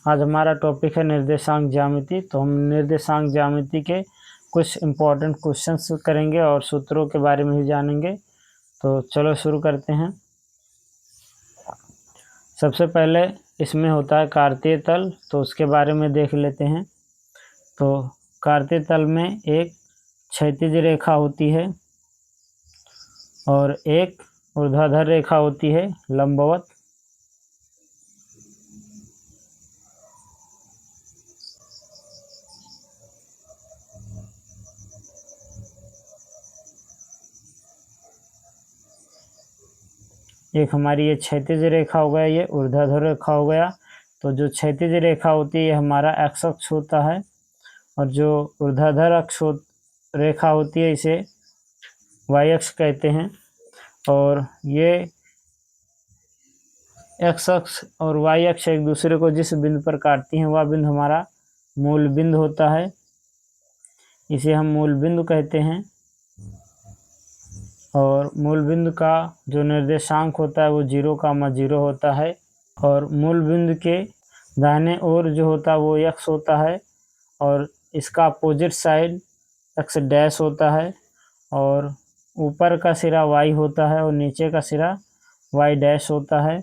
आज हमारा टॉपिक है निर्देशांक ज्यामिति। तो हम निर्देशांक ज्यामिति के कुछ इम्पोर्टेंट क्वेश्चंस करेंगे और सूत्रों के बारे में भी जानेंगे। तो चलो शुरू करते हैं। सबसे पहले इसमें होता है कार्तीय तल, तो उसके बारे में देख लेते हैं। तो कार्तीय तल में एक क्षैतिज रेखा होती है और एक ऊर्ध्वाधर रेखा होती है लंबवत। एक हमारी ये क्षैतिज रेखा हो गया, ये ऊर्ध्वाधर रेखा हो गया। तो जो क्षैतिज रेखा होती है ये हमारा एक्स अक्ष होता है और जो ऊर्ध्वाधर अक्ष रेखा होती है इसे वाई अक्ष कहते हैं। और ये एक्स अक्ष और वाई अक्ष एक दूसरे को जिस बिंदु पर काटती हैं वह बिंदु हमारा मूल बिंदु होता है, इसे हम मूल बिंदु कहते हैं। और मूल बिंदु का जो निर्देशांक होता है वो 0,0 होता है और मूल बिंदु के दाहिने ओर जो होता है वो x होता है और इसका अपोजिट साइड x डैश होता है और ऊपर का सिरा y होता है और नीचे का सिरा y डैश होता है।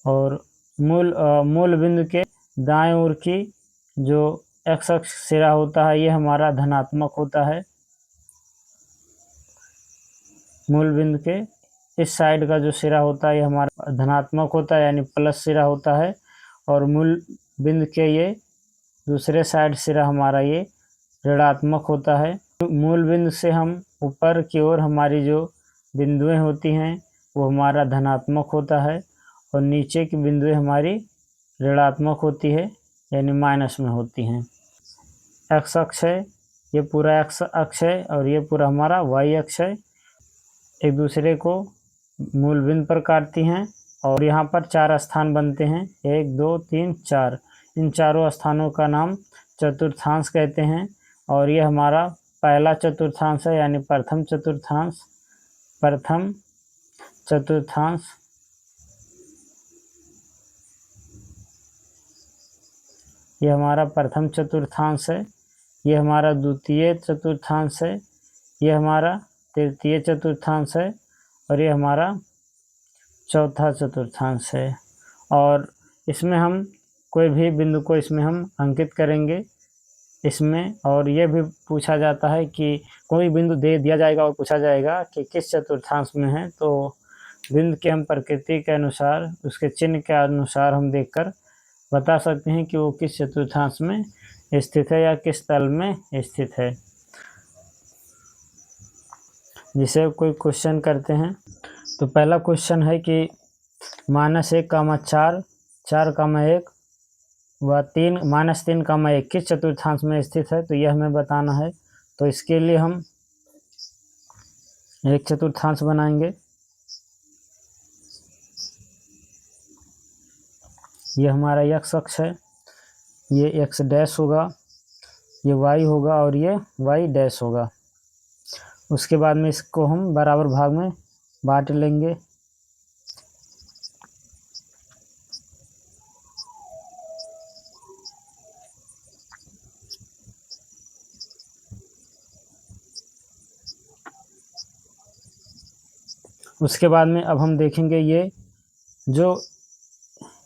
और मूल बिंदु के दाएं ओर की जो x अक्ष सिरा होता है ये हमारा धनात्मक होता है। मूल बिंदु के इस साइड का जो सिरा होता है ये हमारा धनात्मक होता है, यानी प्लस सिरा होता है। और मूल बिंदु के ये दूसरे साइड सिरा हमारा ये ऋणात्मक होता है। मूल बिंदु से हम ऊपर की ओर हमारी जो बिंदुएं होती हैं वो हमारा धनात्मक होता है और नीचे की बिंदुएं हमारी ऋणात्मक होती है, यानी माइनस में होती हैं। एक्स अक्ष है, ये पूरा एक्स अक्ष है और ये पूरा हमारा वाई अक्ष है, एक दूसरे को मूल बिंदु पर काटती हैं और यहाँ पर 4 स्थान बनते हैं, 1 2 3 4। इन चारों स्थानों का नाम चतुर्थांश कहते हैं और ये हमारा पहला चतुर्थांश है, यानी प्रथम चतुर्थांश। ये हमारा प्रथम चतुर्थांश है, ये हमारा द्वितीय चतुर्थांश है, ये हमारा तृतीय चतुर्थांश है और ये हमारा चौथा चतुर्थांश है। और इसमें हम कोई भी बिंदु को इसमें हम अंकित करेंगे इसमें। और ये भी पूछा जाता है कि कोई बिंदु दे दिया जाएगा और पूछा जाएगा कि किस चतुर्थांश में है, तो बिंदु के हम प्रकृति के अनुसार उसके चिन्ह के अनुसार हम देखकर बता सकते हैं कि वो किस चतुर्थांश में स्थित है या किस तल में स्थित है। जिसे कोई क्वेश्चन करते हैं। तो पहला क्वेश्चन है कि -1,4, 4,1 व 3 किस चतुर्थांश में स्थित है, तो यह हमें बताना है। तो इसके लिए हम एक चतुर्थांश बनाएंगे। ये हमारा x अक्ष है, ये x डैश होगा, ये y होगा और ये y डैश होगा। उसके बाद में इसको हम बराबर भाग में बांट लेंगे। उसके बाद में अब हम देखेंगे ये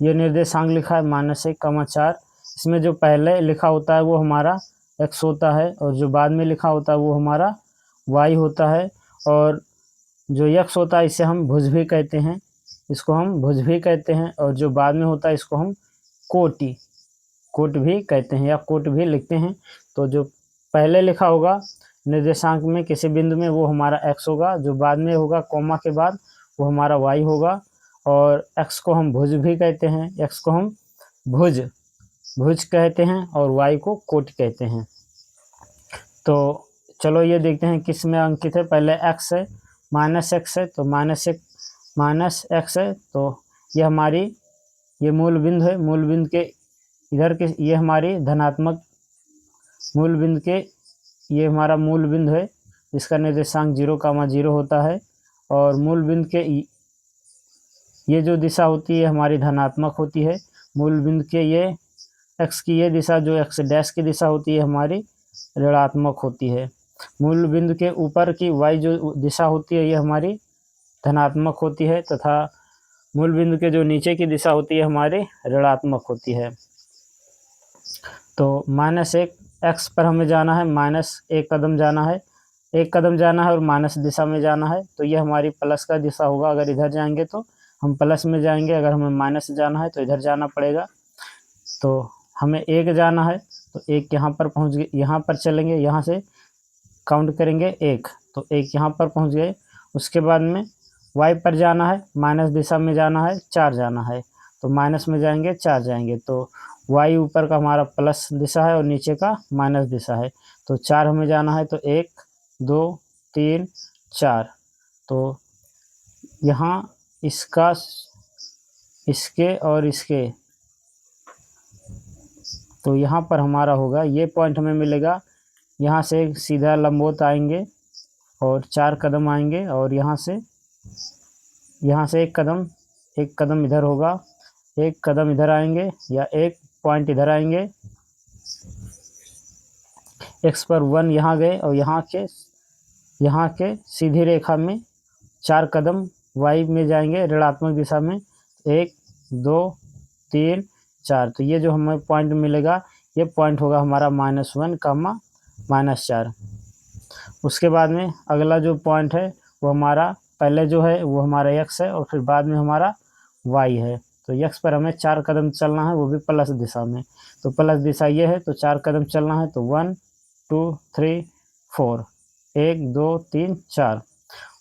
निर्देशांक लिखा है -1,4, इसमें जो पहले लिखा होता है वो हमारा x होता है और जो बाद में लिखा होता है वो हमारा y होता है। और जो x होता है इसे हम भुज भी कहते हैं, इसको हम भुज भी कहते हैं। और जो बाद में होता है इसको हम कोट भी कहते हैं या कोट भी लिखते हैं। तो जो पहले लिखा होगा निर्देशांक में किसी बिंदु में वो हमारा x होगा, जो बाद में होगा कोमा के बाद वो हमारा y होगा। और x को हम भुज भी कहते हैं, x को हम भुज कहते हैं और y को कोट कहते हैं। तो चलो ये देखते हैं किस में अंकित है। पहले x है, -x है, तो -x है, तो ये हमारी ये मूल बिंदु है। मूल बिंदु के इधर के ये हमारी धनात्मक मूल बिंदु के ये हमारा मूल बिंदु है, इसका निर्देशांक 0,0 होता है। और मूल बिंदु के ये जो दिशा होती है हमारी धनात्मक होती है। मूल बिंदु के ये एक्स की ये दिशा जो एक्स डैश की दिशा होती है हमारी ऋणात्मक होती है। मूल बिंदु के ऊपर की वाई जो दिशा होती है ये हमारी धनात्मक होती है तथा मूल बिंदु के जो नीचे की दिशा होती है हमारी ऋणात्मक होती है। तो -1 एक्स पर हमें जाना है, -1 कदम जाना है, 1 कदम जाना है और माइनस दिशा में जाना है, तो ये हमारी प्लस का दिशा होगा। अगर इधर जाएंगे तो हम प्लस में जाएंगे, अगर हमें माइनस जाना है तो इधर जाना पड़ेगा। तो हमें 1 जाना है तो 1 यहाँ पर पहुँच गए, यहाँ पर चलेंगे, यहाँ से काउंट करेंगे 1, तो 1 यहाँ पर पहुँच गए। उसके बाद में वाई पर जाना है, माइनस दिशा में जाना है, 4 जाना है, तो माइनस में जाएंगे 4 जाएंगे, तो वाई ऊपर का हमारा प्लस दिशा है और नीचे का माइनस दिशा है, तो 4 हमें जाना है, तो 1 2 3 4, तो यहाँ इसका इसके और इसके, तो यहाँ पर हमारा होगा ये पॉइंट हमें मिलेगा। यहाँ से सीधा लंबवत आएंगे और 4 कदम आएंगे और यहाँ से 1 कदम इधर होगा, 1 कदम इधर आएंगे या 1 पॉइंट इधर आएंगे। एक्स पर 1 यहाँ गए और यहाँ के सीधी रेखा में 4 कदम वाई में जाएंगे ऋणात्मक दिशा में, 1 2 3 4, तो ये जो हमें पॉइंट मिलेगा ये पॉइंट होगा हमारा -1, -4। उसके बाद में अगला जो पॉइंट है वो हमारा पहले जो है वो हमारा x है और फिर बाद में हमारा y है। तो x पर हमें 4 कदम चलना है, वो भी प्लस दिशा में, तो प्लस दिशा ये है, तो 4 कदम चलना है, तो 1 2 3 4, 1 2 3 4।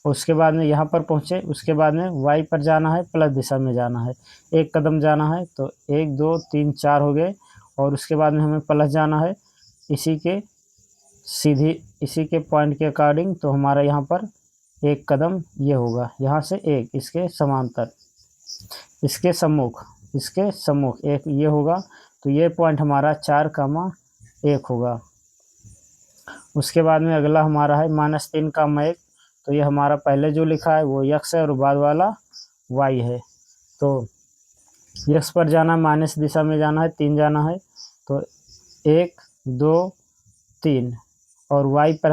उसके बाद में यहाँ पर पहुँचे, उसके बाद में y पर जाना है, प्लस दिशा में जाना है, 1 कदम जाना है, तो 1 2 3 4 हो गए। और उसके बाद में हमें प्लस जाना है इसी के पॉइंट के अकॉर्डिंग, तो हमारा यहाँ पर 1 कदम ये होगा, यहाँ से 1 इसके समांतर, इसके सम्मुख 1 ये होगा, तो ये पॉइंट हमारा 4,1 होगा। उसके बाद में अगला हमारा है -3,1, तो ये हमारा पहले जो लिखा है वो x है और बाद वाला y है। तो x पर जाना, माइनस दिशा में जाना है, 3 जाना है, तो 1 2 3, और y पर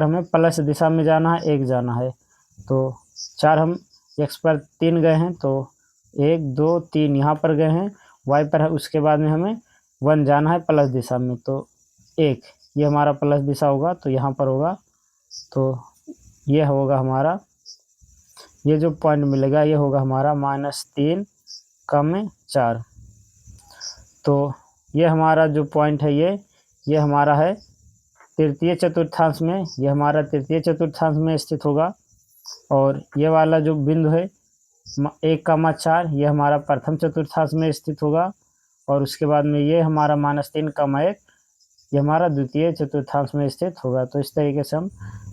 हमें प्लस दिशा में जाना है, 1 जाना है, तो 4 हम x पर 3 गए हैं, तो 1 2 3 यहाँ पर गए हैं, y पर है, उसके बाद में हमें 1 जाना है प्लस दिशा में, तो 1 ये हमारा प्लस दिशा होगा, तो यहाँ पर होगा, तो ये होगा हमारा, ये जो पॉइंट मिलेगा ये होगा हमारा -3,4। तो ये हमारा जो पॉइंट है ये हमारा है तृतीय चतुर्थांश में, ये हमारा तृतीय चतुर्थांश में स्थित होगा। और ये वाला जो बिंदु है 1,4 ये हमारा प्रथम चतुर्थांश में स्थित होगा। और उसके बाद में ये हमारा -3,1 ये हमारा द्वितीय चतुर्थांश में स्थित होगा। तो इस तरीके से हम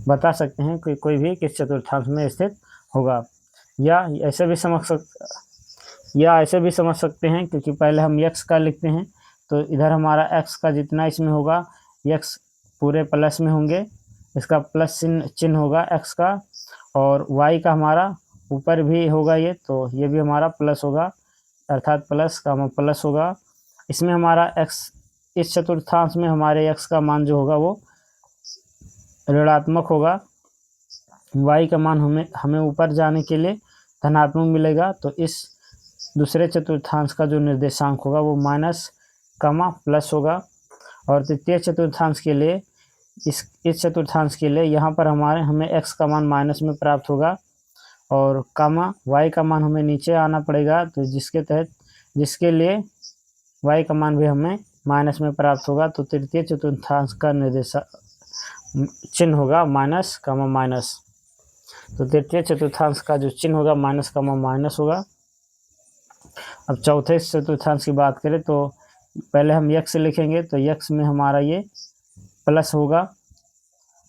बता सकते हैं कि कोई भी किस चतुर्थांश में स्थित होगा, या ऐसे भी समझ सकते हैं, क्योंकि पहले हम x का लिखते हैं, तो इधर हमारा x का जितना इसमें होगा x पूरे प्लस में होंगे, इसका प्लस चिन्ह होगा x का, और y का हमारा ऊपर भी होगा ये, तो ये भी हमारा प्लस होगा, अर्थात प्लस का प्लस होगा। इसमें हमारा x, इस चतुर्थांश में हमारे x का मान जो होगा वो ऋणात्मक होगा, y का मान हमें ऊपर जाने के लिए धनात्मक मिलेगा। तो इस दूसरे चतुर्थांश का जो निर्देशांक होगा वो माइनस प्लस होगा। और तृतीय चतुर्थांश के लिए इस चतुर्थांश के लिए यहाँ पर हमें x का मान माइनस में प्राप्त होगा, और y का मान हमें नीचे आना पड़ेगा, तो जिसके लिए y का मान भी हमें माइनस में प्राप्त होगा। तो तृतीय चतुर्थांश का चिन्ह होगा माइनस, तो तृतीय चतुर्थांश का जो चिन्ह होगा माइनस होगा। अब चौथे चतुर्थांश की बात करें तो पहले हम x लिखेंगे, तो x में हमारा ये प्लस होगा,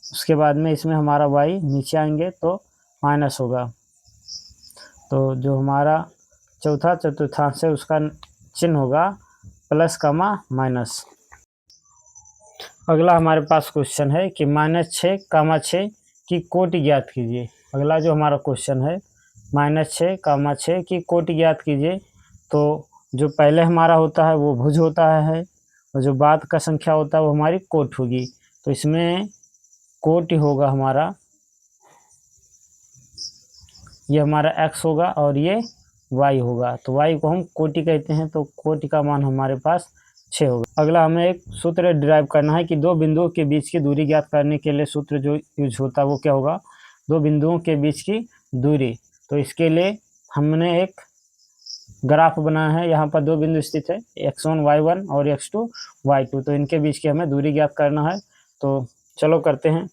उसके बाद में इसमें हमारा y नीचे आएंगे तो माइनस होगा। तो जो हमारा चौथा चतुर्थांश है उसका चिन्ह होगा प्लस माइनस। अगला हमारे पास क्वेश्चन है कि -6, की कोटि ज्ञात कीजिए। अगला जो हमारा क्वेश्चन है -6, की कोटि ज्ञात कीजिए। तो जो पहले हमारा होता है वो भुज होता है और जो बाद का संख्या होता है वो हमारी कोट होगी। तो इसमें कोट ही होगा हमारा, ये हमारा x होगा और ये y होगा। तो y को हम कोटि कहते हैं, तो कोटि का मान हमारे पास 6 होगा। अगला हमें एक सूत्र डिराइव करना है कि दो बिंदुओं के बीच की दूरी ज्ञात करने के लिए सूत्र जो यूज होता है वो क्या होगा, दो बिंदुओं के बीच की दूरी। तो इसके लिए हमने एक ग्राफ बनाया है, यहाँ पर दो बिंदु स्थित है x1 y1 और x2 y2, तो इनके बीच की हमें दूरी ज्ञात करना है। तो चलो करते हैं।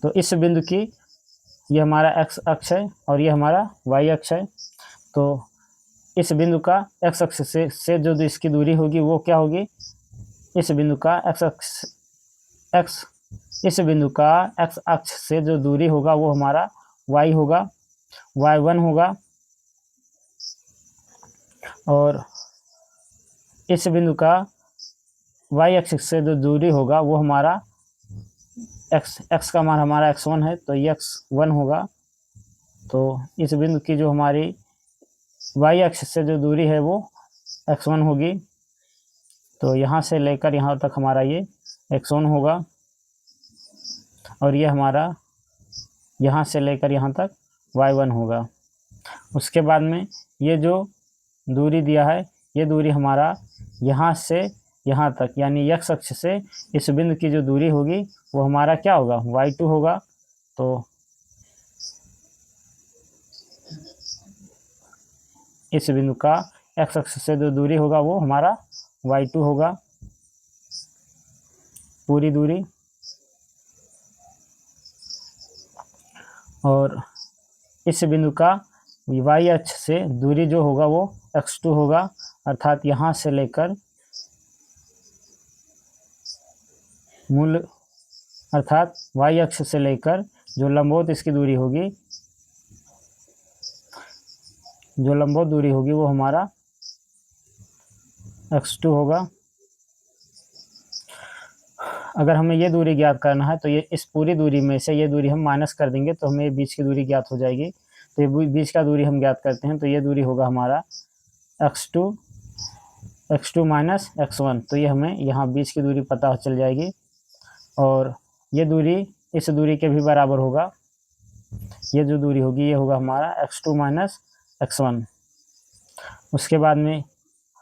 तो इस बिंदु की ये हमारा x अक्ष है और ये हमारा y अक्ष है। तो इस बिंदु का x अक्ष से जो इसकी दूरी होगी वो क्या होगी, इस बिंदु का इस बिंदु का x अक्ष से जो दूरी होगा वो हमारा y होगा, y1 होगा। और इस बिंदु का y अक्ष से जो दूरी होगा वो हमारा x का मान हमारा x1 है, तो ये x1 होगा। तो इस बिंदु की जो हमारी y अक्ष से जो दूरी है वो x1 होगी। तो यहाँ से लेकर यहाँ तक हमारा ये x1 होगा और ये हमारा यहाँ से लेकर यहाँ तक y1 होगा। उसके बाद में ये जो दूरी दिया है ये दूरी हमारा यहाँ से यहाँ तक यानी x अक्ष से इस बिंदु की जो दूरी होगी वो हमारा क्या होगा, y2 होगा। तो इस बिंदु का x अक्ष से जो दूरी होगा वो हमारा y2 होगा, पूरी दूरी। और इस बिंदु का y अक्ष से दूरी जो होगा वो x2 होगा, अर्थात यहाँ से लेकर मूल अर्थात y अक्ष से लेकर जो लंबवत इसकी दूरी होगी, जो लंबवत दूरी होगी वो हमारा x2 होगा। अगर हमें ये दूरी ज्ञात करना है तो ये इस पूरी दूरी में से ये दूरी हम माइनस कर देंगे तो हमें बीच की दूरी ज्ञात हो जाएगी। तो ये बीच का दूरी हम ज्ञात करते हैं, तो ये दूरी होगा हमारा x2 माइनस x1। तो ये हमें यहाँ बीच की दूरी पता चल जाएगी और ये दूरी इस दूरी के भी बराबर होगा। ये जो दूरी होगी ये होगा हमारा x2 माइनस x1। उसके बाद में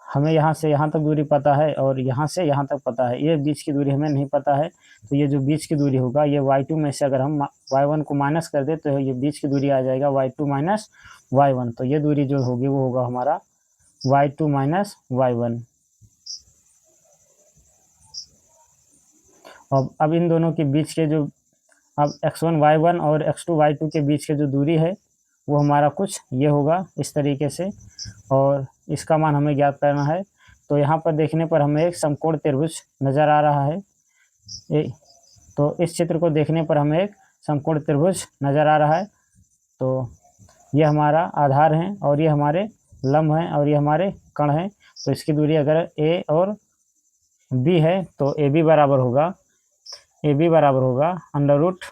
हमें यहाँ से यहाँ तक दूरी पता है और यहाँ से यहाँ तक पता है, ये बीच की दूरी हमें नहीं पता है। तो ये जो बीच की दूरी होगा ये y2 में से अगर हम y1 को माइनस कर दे तो ये बीच की दूरी आ जाएगा y2 माइनस y1। तो ये दूरी जो होगी वो होगा हमारा y2 माइनस y1। अब इन दोनों के बीच के जो अब x1 y1 और x2 y2 के बीच के जो दूरी है वो हमारा कुछ ये होगा इस तरीके से, और इसका मान हमें ज्ञात करना है। तो यहाँ पर देखने पर हमें एक समकोण त्रिभुज नज़र आ रहा है। तो इस चित्र को देखने पर हमें एक समकोण त्रिभुज नज़र आ रहा है। तो ये हमारा आधार है और ये हमारे लंब हैं और ये हमारे कण हैं। तो इसकी दूरी अगर a और b है तो AB बराबर होगा अंडर रूट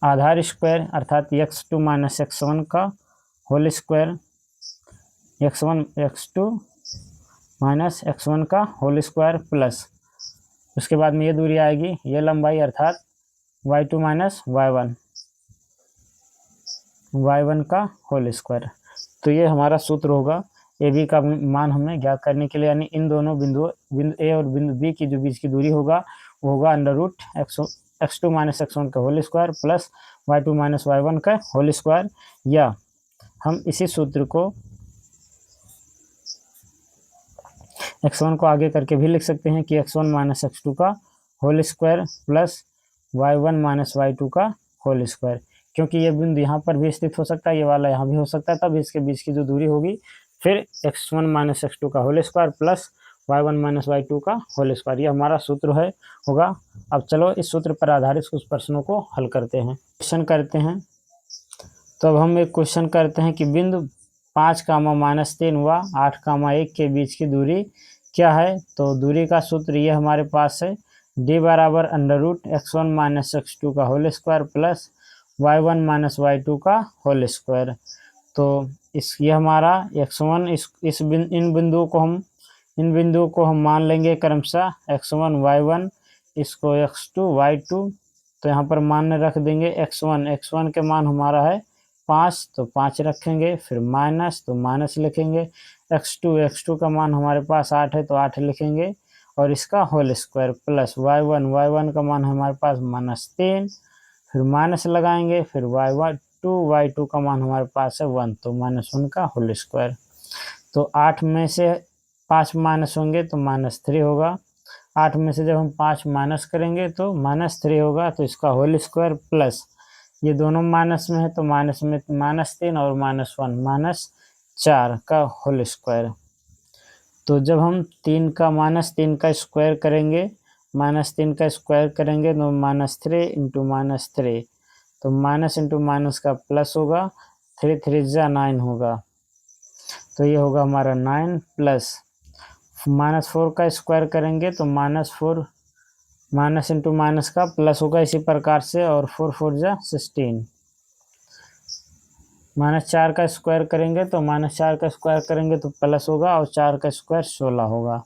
आधार स्क्वायर अर्थात x2 माइनस x1 का whole square, x2 minus x1 का होल स्क्वायर प्लस उसके बाद में ये दूरी आएगी ये लंबाई अर्थात y2 माइनस y1 का होल स्क्वायर। तो ये हमारा सूत्र होगा AB का मान हमें ज्ञात करने के लिए, यानी इन दोनों बिंदु A और बिंदु B की जो बीच की दूरी होगा वो होगा under root x2 minus x1 का whole square plus y2 minus y1 का होल स्क्वायर। या हम इसी सूत्र को x1 को आगे करके भी लिख सकते हैं कि x1 माइनस x2 का whole square plus y1 minus y2 का होल स्क्वायर, क्योंकि ये बिंदु यहाँ पर भी स्थित हो सकता है, ये वाला यहाँ भी हो सकता है। तब इसके बीच की जो दूरी होगी फिर x1 माइनस x2 का whole square plus y1 minus y2 का होल स्क्वायर, ये हमारा सूत्र होगा। अब चलो इस सूत्र पर आधारित कुछ प्रश्नों को हल करते हैं, क्वेश्चन करते हैं। तो अब हम एक क्वेश्चन करते हैं कि बिंदु 5, -3 व 8, 1 के बीच की दूरी क्या है। तो दूरी का सूत्र ये हमारे पास है d बराबर under root x1 minus x2 का whole square plus y1 minus y2 का होल स्क्वायर। तो ये हमारा x1 इन बिंदुओं को हम मान लेंगे क्रमशः x1 y1, इसको x2 y2। तो यहाँ पर मान रख देंगे x1 के मान हमारा है 5, तो 5 रखेंगे, फिर माइनस, तो माइनस लिखेंगे। x2 का मान हमारे पास 8 है, तो 8 लिखेंगे, और इसका होल स्क्वायर, प्लस y1 का मान हमारे पास -3, फिर माइनस लगाएंगे, फिर y2 का मान हमारे पास है 1, तो -1 का होल स्क्वायर। तो 8 में से 5 माइनस होंगे तो -3 होगा। 8 में से जब हम 5 माइनस करेंगे तो -3 होगा, तो इसका होल स्क्वायर, प्लस ये दोनों माइनस में है तो माइनस में -3 और -1 -4 का होल स्क्वायर। तो जब हम 3 का स्क्वायर करेंगे, -3 का स्क्वायर करेंगे तो -3 इंटू -3, तो माइनस इंटू माइनस का प्लस होगा, 3 3 जा 9 होगा, तो ये होगा हमारा 9, प्लस -4 का स्क्वायर करेंगे तो -4, माइनस इंटू माइनस का प्लस होगा इसी प्रकार से, और 4 4 जा 16, -4 का स्क्वायर करेंगे तो -4 का स्क्वायर करेंगे तो प्लस होगा, और 4 का स्क्वायर 16 होगा,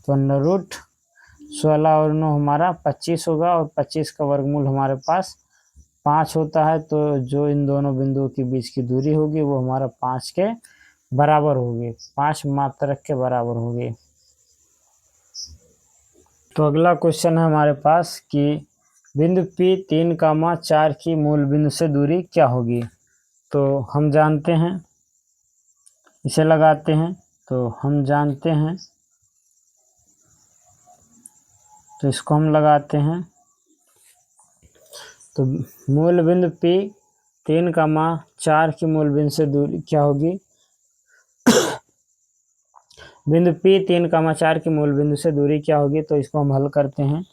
तो √16 और 9 हमारा 25 होगा, और 25 का वर्गमूल हमारे पास 5 होता है। तो जो इन दोनों बिंदुओं के बीच की दूरी होगी वो हमारा 5 के बराबर होगी, 5 मात्रक के बराबर होगी। तो अगला क्वेश्चन है हमारे पास कि बिंदु P 3, 4 की मूल बिंदु से दूरी क्या होगी। तो हम जानते हैं, इसे लगाते हैं, तो हम जानते हैं, तो इसको हम लगाते हैं। तो मूल बिंदु P 3, 4 की मूल बिंदु से दूरी क्या होगी। बिंदु P 3, 4 की मूल बिंदु से दूरी क्या होगी, तो इसको हम हल करते हैं।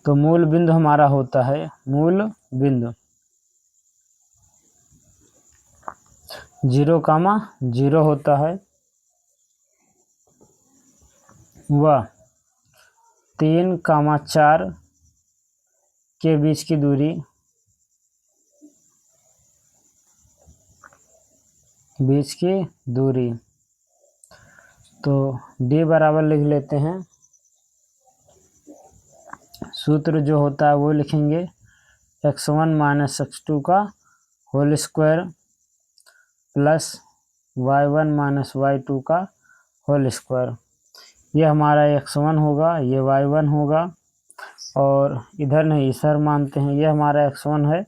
तो मूल बिंदु हमारा होता है, मूल बिंदु 0, होता है, वह 3, 4 के बीच की दूरी तो D बराबर लिख लेते हैं, सूत्र जो होता है वो लिखेंगे x1 - x2 का whole square plus y1 - y2 का होल स्क्वायर। ये हमारा x1 होगा, ये y1 होगा, और इधर नहीं इधर मानते हैं, ये हमारा x1 है,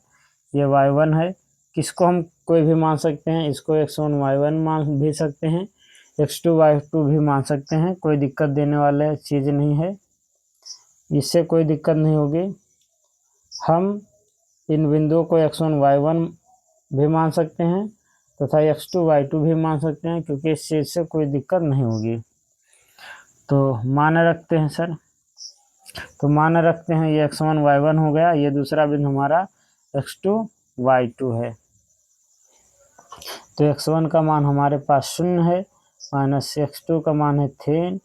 ये y1 है। किसको हम कोई भी मान सकते हैं, इसको x1 y1 मान भी सकते हैं, x2 y2 भी मान सकते हैं, कोई दिक्कत देने वाला चीज़ नहीं है, इससे कोई दिक्कत नहीं होगी। हम इन बिंदुओं को x1 y1 भी मान सकते हैं तथा x2 y2 भी मान सकते हैं, क्योंकि इस चीज़ से कोई दिक्कत नहीं होगी। तो मान रखते हैं सर, तो मान रखते हैं ये x1 y1 हो गया, ये दूसरा बिंदु हमारा x2 y2 है। तो x1 का मान हमारे पास 0 है, माइनस x2 का मान है 3,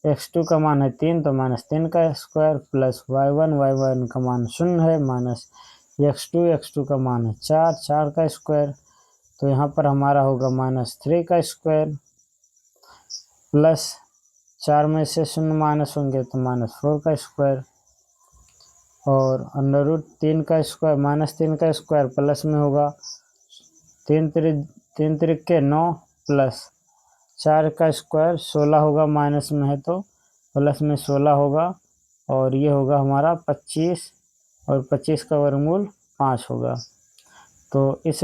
x2 का मान है 3, तो -3 का स्क्वायर प्लस y1 का मान 0 है, माइनस x2 का मान है 4 का स्क्वायर, तो यहाँ पर हमारा होगा -3 का स्क्वायर प्लस 4 में से 0 माइनस होंगे तो -4 का स्क्वायर, और √3 का स्क्वायर -3 का स्क्वायर प्लस में होगा 3 3 9 प्लस 4 का स्क्वायर 16 होगा, माइनस में है तो प्लस में 16 होगा, और ये होगा हमारा 25, और 25 का वर्गमूल 5 होगा। तो इस